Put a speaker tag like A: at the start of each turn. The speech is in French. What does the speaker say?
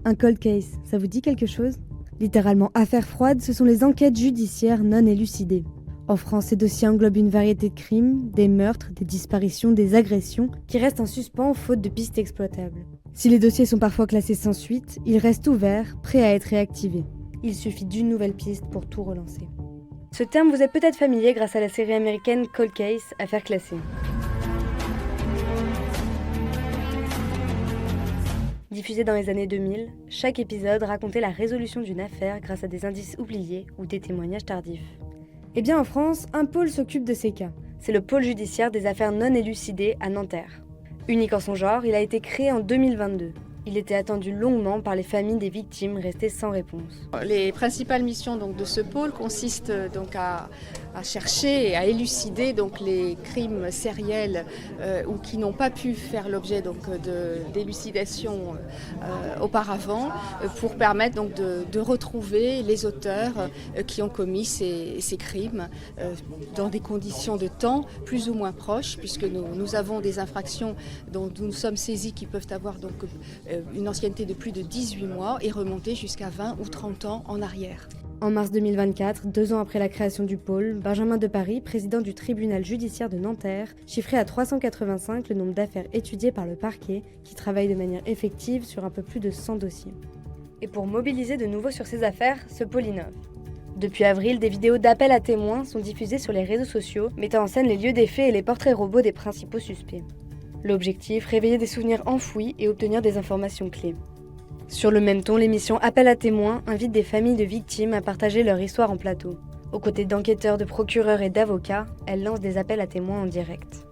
A: Un cold case, ça vous dit quelque chose? Littéralement affaire froide, ce sont les enquêtes judiciaires non élucidées. En France, ces dossiers englobent une variété de crimes, des meurtres, des disparitions, des agressions, qui restent en suspens faute de pistes exploitables. Si les dossiers sont parfois classés sans suite, ils restent ouverts, prêts à être réactivés. Il suffit d'une nouvelle piste pour tout relancer. Ce terme vous est peut-être familier grâce à la série américaine Cold Case, affaire classée. Diffusé dans les années 2000, chaque épisode racontait la résolution d'une affaire grâce à des indices oubliés ou des témoignages tardifs. Eh bien en France, un pôle s'occupe de ces cas. C'est le pôle judiciaire des affaires non élucidées à Nanterre. Unique en son genre, il a été créé en 2022. Il était attendu longuement par les familles des victimes restées sans réponse.
B: Les principales missions donc, de ce pôle consistent donc à chercher et à élucider donc, les crimes sériels ou qui n'ont pas pu faire l'objet donc, d'élucidation auparavant pour permettre donc, de retrouver les auteurs qui ont commis ces crimes dans des conditions de temps plus ou moins proches puisque nous avons des infractions dont nous sommes saisis qui peuvent avoir donc, une ancienneté de plus de 18 mois et remonter jusqu'à 20 ou 30 ans en arrière.
A: En mars 2024, 2 ans après la création du pôle, Benjamin Deparis, président du tribunal judiciaire de Nanterre, chiffrait à 385 le nombre d'affaires étudiées par le parquet, qui travaille de manière effective sur un peu plus de 100 dossiers. Et pour mobiliser de nouveau sur ces affaires, ce pôle innove. Depuis avril, des vidéos d'appel à témoins sont diffusées sur les réseaux sociaux, mettant en scène les lieux des faits et les portraits robots des principaux suspects. L'objectif, réveiller des souvenirs enfouis et obtenir des informations clés. Sur le même ton, l'émission Appel à témoins invite des familles de victimes à partager leur histoire en plateau. Aux côtés d'enquêteurs, de procureurs et d'avocats, elle lance des appels à témoins en direct.